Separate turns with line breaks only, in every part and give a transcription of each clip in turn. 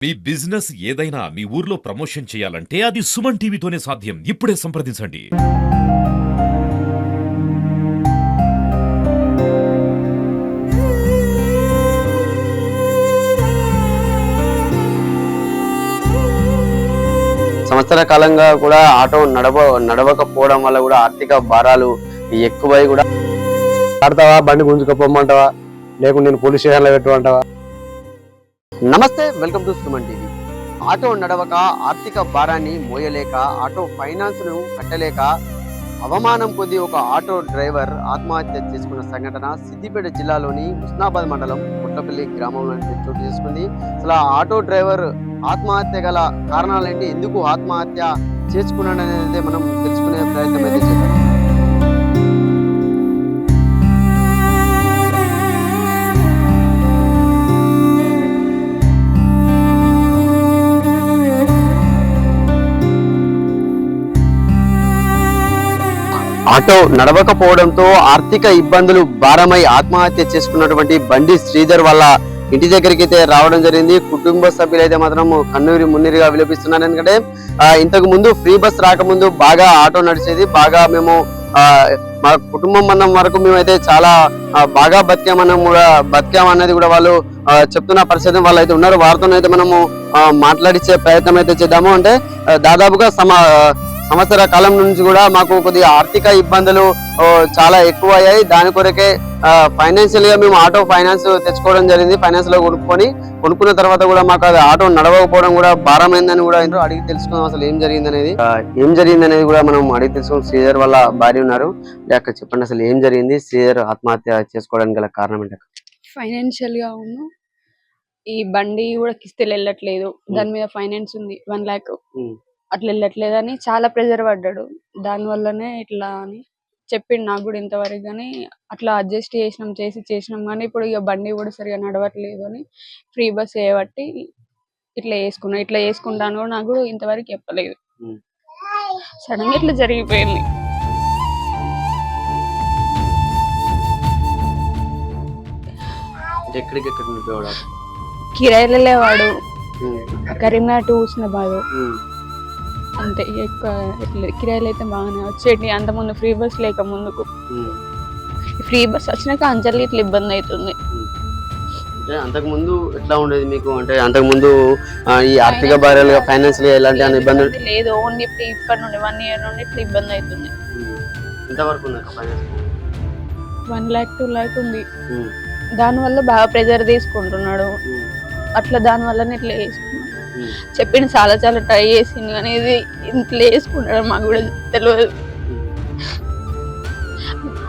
మీ business ఏదైనా మీ ఊర్లో promotion చేయాలంటే అది సుమన్ టీవీతోనే సాధ్యం. ఇప్పుడే సంప్రదించండి.
సంవత్సర కాలంగా కూడా ఆటో నడవకపోవడం వల్ల కూడా ఆర్థిక భారాలు ఎక్కువై కూడా
ఆడతావా, బండి గుంజుకపోమంటావా, లేకుంటే నేను పోలీస్ స్టేషన్లో పెట్టమంటావా?
నమస్తే, welcome to Suman TV. Auto నడవక ఆర్థిక భారాన్ని మోయలేక ఆటో ఫైనాన్స్ ను కట్టలేక అవమానం కొద్ది ఒక ఆటో డ్రైవర్ ఆత్మహత్య చేసుకున్న సంఘటన సిద్దిపేట జిల్లాలోని హుస్నాబాద్ మండలం పుట్లపల్లి గ్రామంలో చోటు చేసుకుంది. అసలు ఆ ఆటో డ్రైవర్ ఆత్మహత్య గల కారణాలేంటి, ఎందుకు ఆత్మహత్య చేసుకున్నాడనేది మనం తెలుసుకునే ప్రయత్నం అయితే చేద్దాం. ఆటో నడవకపోవడంతో ఆర్థిక ఇబ్బందులు భారమై ఆత్మహత్య చేసుకున్నటువంటి బండి శ్రీధర్ వాళ్ళ ఇంటి దగ్గరికి అయితే రావడం జరిగింది. కుటుంబ సభ్యులు అయితే మాత్రం కన్నూరి మున్నీరుగా విలపిస్తున్నారు. ఎందుకంటే ఇంతకు ముందు ఫ్రీ బస్ రాకముందు బాగా ఆటో నడిచేది, బాగా మేము మా కుటుంబం మందం వరకు మేమైతే చాలా బాగా బతికామన్నది కూడా వాళ్ళు చెప్తున్న పరిస్థితి వాళ్ళు అయితే ఉన్నారు. వారితో అయితే మనము మాట్లాడించే ప్రయత్నం అయితే చేద్దాము. అంటే దాదాపుగా సంవత్సర కాలం నుంచి కూడా మాకు కొద్దిగా ఆర్థిక ఇబ్బందులు చాలా ఎక్కువ అయ్యాయి. దాని కొరకే ఫైనాన్షియల్ గా మేము ఆటో ఫైనాన్స్ తెచ్చుకోవడం జరిగింది. ఫైనాన్స్ లో కొనుక్కున్న తర్వాత కూడా మాకు అది ఆటో నడవకపోవడం కూడా భారమైందని కూడా అడిగి తెలుసుకున్నాం. అసలు ఏం జరిగిందనేది కూడా మనం అడిగి తెలుసుకున్నాం. శ్రీధర్ వాళ్ళ భార్య ఉన్నారు. అక్కడ చెప్పండి, అసలు ఏం జరిగింది, శ్రీధర్ ఆత్మహత్య చేసుకోవడానికి గల కారణం ఏంటి?
ఫైనాన్షియల్ గా ఈ బండి కూడా కిస్తీలు వెళ్ళట్లేదు, దాని మీద ఫైనాన్స్ ఉంది 1 lakh, అట్లా వెళ్ళట్లేదని చాలా ప్రెజర్ పడ్డాడు. దాని వల్లనే ఇట్లా అని చెప్పిండు నాకు కూడా ఇంతవరకు. కానీ అట్లా అడ్జస్ట్ చేసినాం కానీ ఇప్పుడు ఇక బండి కూడా సరిగా నడవట్లేదు అని ఫ్రీ బస్ చేయబట్టి ఇట్లా వేసుకుంటాను కూడా నాకు కూడా ఇంతవరకు చెప్పలేదు. సడన్ గా ఇట్లా జరిగిపోయింది. కిరాయిలు వెళ్ళేవాడు, కరీంనగర్ టు హుస్నాబాద్ అంతే. ఎక్కువ కిరాయిలు అయితే బాగానే వచ్చేటి. అంతకుముందు ఫ్రీ బస్ లేక ముందుకు, ఫ్రీ బస్ వచ్చినాక అంచలి ఇట్లా ఇబ్బంది అవుతుంది.
అంటే అంతకుముందు ఎట్లా ఉండేది మీకు? అంటే అంతకుముందు ఈ ఆర్థిక భారాలుగా ఫైనాన్షియల్ ఎలాంటి ఇబ్బందులు
లేదు. ఓన్లీ ఇప్పటి నుండి 1 year నుండి ఇట్లా ఇబ్బంది అవుతుంది.
ఎంతవరకు ఉంది?
1 lakh 2 lakh ఉంది. దానివల్ల బాగా ప్రెజర్ తీసుకుంటున్నాడు. అట్లా దాని వల్లనే ఇట్లా వేసుకున్నాడు. చెప్పిండు చాలా ట్రై చేసిండు కానీ ఇది ఇంట్లో వేసుకున్నాడు మాకు కూడా తెలియదు.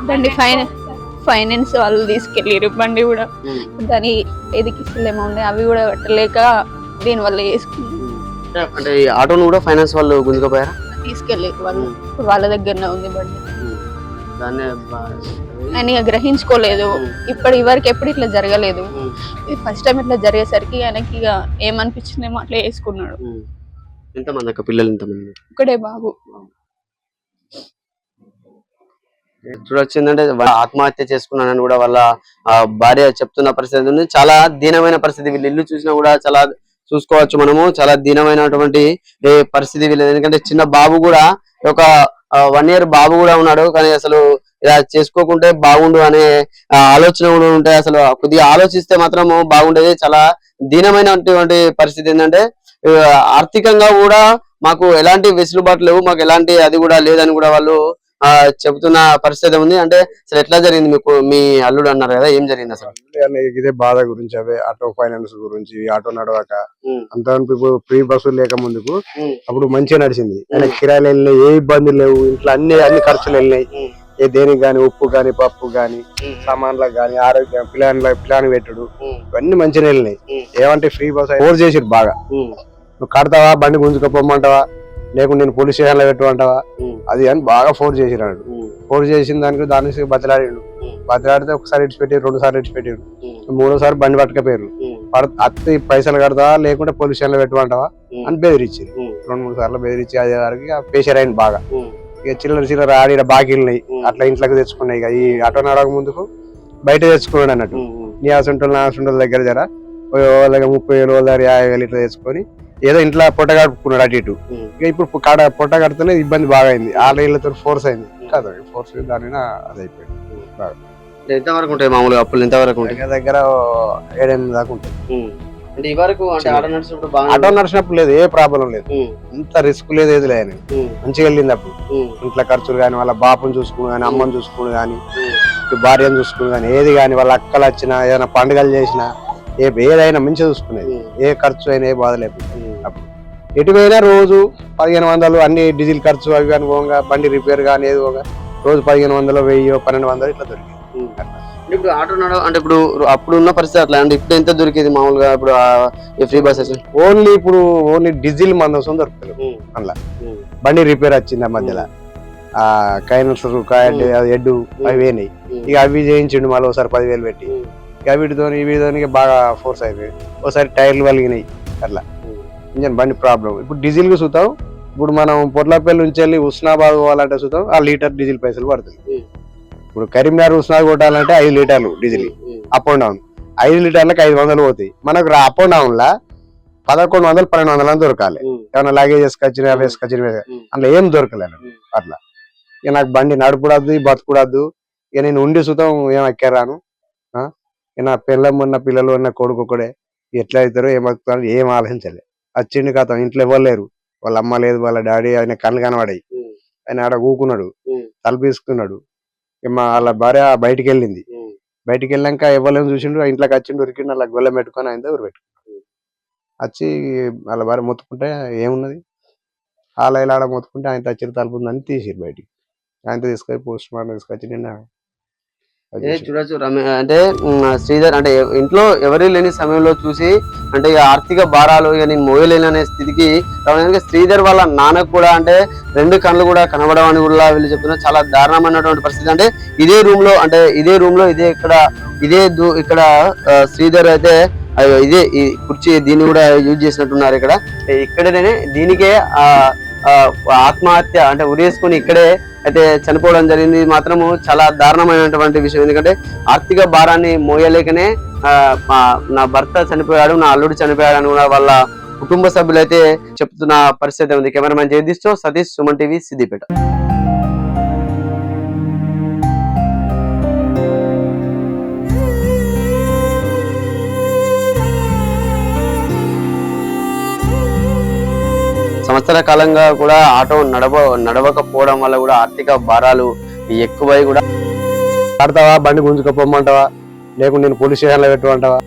బండి ఫైనాన్స్ వాళ్ళు తీసుకెళ్ళారు. బండి కూడా దాని ఏది కిస్తులేమో ఉండే, అవి కూడా కట్టలేక దీని వల్ల వేసుకున్నాడు.
అంటే ఆటోను కూడా ఫైనాన్స్ వాళ్ళు గుంజుకపోయారా?
తీసుకెళ్ళారు వాళ్ళు. వాళ్ళ దగ్గరనే ఉంది బండి. ఆయన గ్రహించుకోలేదు. ఇవరకు ఎప్పుడు ఇట్లా జరగలేదు. ఫస్ట్ టైం ఇట్లా జరిగేసరికి ఆయనకి ఇక ఏమనిపించిందేమో అట్లా వేసుకున్నాడు.
ఎంతమంది అక్క పిల్లలు? ఎంతమంది?
ఒకడే బాబు.
చూడొచ్చిందంటే ఆత్మహత్య చేసుకున్నానని కూడా వాళ్ళ భార్య చెప్తున్న పరిస్థితి ఉంది. చాలా దీనమైన పరిస్థితి. వీళ్ళ ఇల్లు చూసినా కూడా చాలా చూసుకోవచ్చు మనము. చాలా దీనమైనటువంటి పరిస్థితి వీళ్ళది. ఎందుకంటే చిన్న బాబు కూడా, ఒక 1 year బాబు కూడా ఉన్నాడు. కానీ అసలు ఇలా చేసుకోకుంటే బాగుండు అనే ఆలోచన కూడా ఉంటాయి. అసలు కొద్దిగా ఆలోచిస్తే మాత్రము బాగుండేది. చాలా దీనమైనటువంటి పరిస్థితి. ఏంటంటే ఆర్థికంగా కూడా మాకు ఎలాంటి వెసులుబాటు లేవు, మాకు ఎలాంటి అది కూడా లేదని కూడా వాళ్ళు చెబుతున్న పరిస్థితి ఉంది. అంటే అసలు ఎట్లా జరిగింది మీకు? మీ అల్లుడు అన్నారు కదా, ఏం జరిగింది అసలు?
ఇదే బాధ గురించి, అవే ఆటో ఫైనాన్స్ గురించి. ఆటో నడవక అంత ఫ్రీ బస్సు లేక ముందుకు అప్పుడు మంచిగా నడిచింది. కిరాయిలు వెళ్ళినాయి, ఏ ఇబ్బందులు లేవు. ఇంట్లో అన్ని ఖర్చులు వెళ్ళినాయి. ఏ దేనికి గాని, ఉప్పు గాని, పప్పు గాని, సామాన్లకు గాని, ఆరోగ్యం, ప్లాన్ పెట్టుడు, ఇవన్నీ మంచిగా వెళ్ళినాయి. ఏమంటే ఫ్రీ బస్ ఫోర్స్ చేసిరు బాగా. నువ్వు కడతావా, బండి గుంజుకపోమంటావా, లేకుంటే నేను పోలీస్ స్టేషన్లో పెట్టమంటావా, అది అని బాగా ఫోర్స్ చేసినాడు. ఫోర్స్ చేసిన దానికి బతిలాడిండు. బతిలాడితే ఒకసారి ఇడిచిపెట్టారు, 2 సార్లు ఇడిచిపెట్టారు, 3వసారి బండి పట్టుకపోయారు. అత్తి పైసలు కడతావా, లేకుంటే పోలీస్ స్టేషన్లో పెట్టమంటావా అని బెదిరించారు. 2-3 సార్లు బెదిరించి అదే వారికి ప్రెషర్ అయింది బాగా. ఇక చిల్లర ఆడి బాకీలున్నాయి, అట్లా ఇంట్లోకి తెచ్చుకున్నాయి. ఈ ఆటో నడవక ముందుకు బయట తెచ్చుకున్నాడు అన్నట్టు. నీ ఆసుంటోళ్ళ దగ్గర జర వాళ్ళకి 30,000 వాళ్ళ 50,000 ఇట్లా తెచ్చుకొని ఏదో ఇంట్లో పొట్ట కడుపుకున్నాడు అటు ఇటు. ఇక ఇప్పుడు పొట్ట కడితేనే ఇబ్బంది బాగా అయింది. 6 ఏళ్ళతో ఫోర్స్ అయింది కదా, ఫోర్స్ దాని అది అయిపోయింది.
ఎంతవరకు ఉంటాయి మామూలుగా అప్పులు? ఎంతవరకు ఉంటాయి?
దగ్గర 7-8 దాకా ఉంటాయి.
అంటే ఈ వరకు అంటే ఆటో నడిచినప్పుడు బాగా
ఆటో నడిచినప్పుడు లేదు, ఏ ప్రాబ్లం లేదు, ఇంత రిస్క్ లేదు, ఏది లేదు, మంచిగా వెళ్ళింది. అప్పుడు ఇంట్లో ఖర్చులు కానీ, వాళ్ళ బాపుని చూసుకుని కానీ, అమ్మని చూసుకుని కానీ, భార్యను చూసుకుని కానీ, ఏది కానీ, వాళ్ళ అక్కలు వచ్చినా ఏదైనా పండుగలు చేసినా ఏదైనా మంచిగా చూసుకునేది. ఏ ఖర్చు అయినా ఏ బాధ లేదు. అప్పుడు ఎటు పోయినా రోజు 1500 అన్ని డీజిల్ ఖర్చు అవి కానీ పోగా, బండి రిపేర్ కానీ ఏది పోగా రోజు 1500, 1000, 1200 ఇట్లా దొరికింది.
ఇప్పుడు ఆటో అంటే ఇప్పుడు అప్పుడు ఉన్న పరిస్థితి అట్లా అంటే ఇప్పుడు ఎంత దొరికేది మామూలుగా? ఇప్పుడు ఫ్రీ బస్
ఓన్లీ డీజిల్ మందం దొరుకుతుంది. అందులో బండి రిపేర్ వచ్చింది ఆ మధ్యలో, ఆ కైనల్సర్ ఎడ్డు అవి పోయినాయి. ఇక అవి చేయించిండు మళ్ళీ ఒకసారి 10,000 పెట్టి. ఇక వీటితోని బాగా ఫోర్స్ అయిపోయి ఒకసారి టైర్లు వలిగినాయి. అట్లా ఇంజన్ బండి ప్రాబ్లం. ఇప్పుడు డీజిల్ కు చూద్దాం, ఇప్పుడు మనం పొర్లాపల్లి నుంచి వెళ్ళి హుస్నాబాద్ పోవాలంటే చూద్దాం, ఆ లీటర్ డీజిల్ పైసలు పడుతుంది. ఇప్పుడు కరీంనగర్ హుస్నాబాద్ కొట్టాలంటే 5 లీటర్లు డీజిల్ అప్ అండ్ డౌన్, 5 లీటర్లకు 500 పోతాయి. మనకు అప్ అండ్ డౌన్ లా 1100, 1200 దొరకాలి. ఏమైనా లగేజ్ వేసుకొచ్చిన అందులో ఏం దొరకలేదు. అట్లా ఇక నాకు బండి నడుపుడద్దు, బతుకుడద్దు. ఇక నేను ఉండి చూద్దాం ఏం ఎక్కరాను. ఇక నా ఉన్న పిల్లలు ఉన్న కొడుకు ఒకడే, ఎట్లా అవుతారో ఏం బతుకుతారో ఏం ఆలోచించలే. వచ్చిండు కథ, ఇంట్లో ఇవ్వలేరు, వాళ్ళ అమ్మ లేదు, వాళ్ళ డాడీ ఆయన కళ్ళు కనబడాయి. ఆయన ఆడ కూకున్నాడు, తలపీసుకున్నాడు. వాళ్ళ భార్య బయటికి వెళ్ళింది. బయటికి వెళ్ళాక ఎవరు చూసిండు, ఇంట్లోకి వచ్చిండు, ఉరికిండు, అలా గొల్లెం పెట్టుకొని ఆయన దగ్గర పెట్టుకున్నాడు. వచ్చి వాళ్ళ భార్య మొత్తుకుంటే ఏమున్నది, ఆడ మొత్తుకుంటే ఆయన తెచ్చిన తలుపు ఉందని తీసిరు బయటికి. ఆయన తీసుకొని పోస్ట్ మార్టం తీసుకొచ్చి నిన్న
చూడొచ్చు. అంటే శ్రీధర్ అంటే ఇంట్లో ఎవరి లేని సమయంలో చూసి అంటే ఆర్థిక భారాలు ఇక నేను మోయలేని అనే స్థితికి రావడానికి శ్రీధర్ వాళ్ళ నాన్నకు కూడా అంటే 2 కళ్ళు కూడా కనబడడం అని కూడా వీళ్ళు చెప్తున్నారు. చాలా దారుణమైనటువంటి పరిస్థితి. అంటే ఇదే రూమ్ లో ఇక్కడ శ్రీధర్ అయితే ఇదే ఈ కుర్చీ దీన్ని కూడా యూజ్ చేసినట్టున్నారు. ఇక్కడనే దీనికే ఆత్మహత్య అంటే ఉరేసుకుని ఇక్కడే అయితే చనిపోవడం జరిగింది. మాత్రము చాలా దారుణమైనటువంటి విషయం. ఎందుకంటే ఆర్థిక భారాన్ని మోయలేకనే నా భర్త చనిపోయాడు, నా అల్లుడు చనిపోయాడు అని కూడా వాళ్ళ కుటుంబ సభ్యులు అయితే చెప్తున్న పరిస్థితి ఉంది. కెమెరామెన్ జయదీష్తో సతీష్, సుమన్ టీవీ, సిద్దిపేట. సంవత్సర కాలంగా కూడా ఆటో నడవకపోవడం వల్ల కూడా ఆర్థిక భారాలు ఎక్కువై కూడా
ఆడతావా, బండి గుంజుకపోమంటావా, లేకుంటే నేను పోలీస్ స్టేషన్ లో పెట్టమంటావా,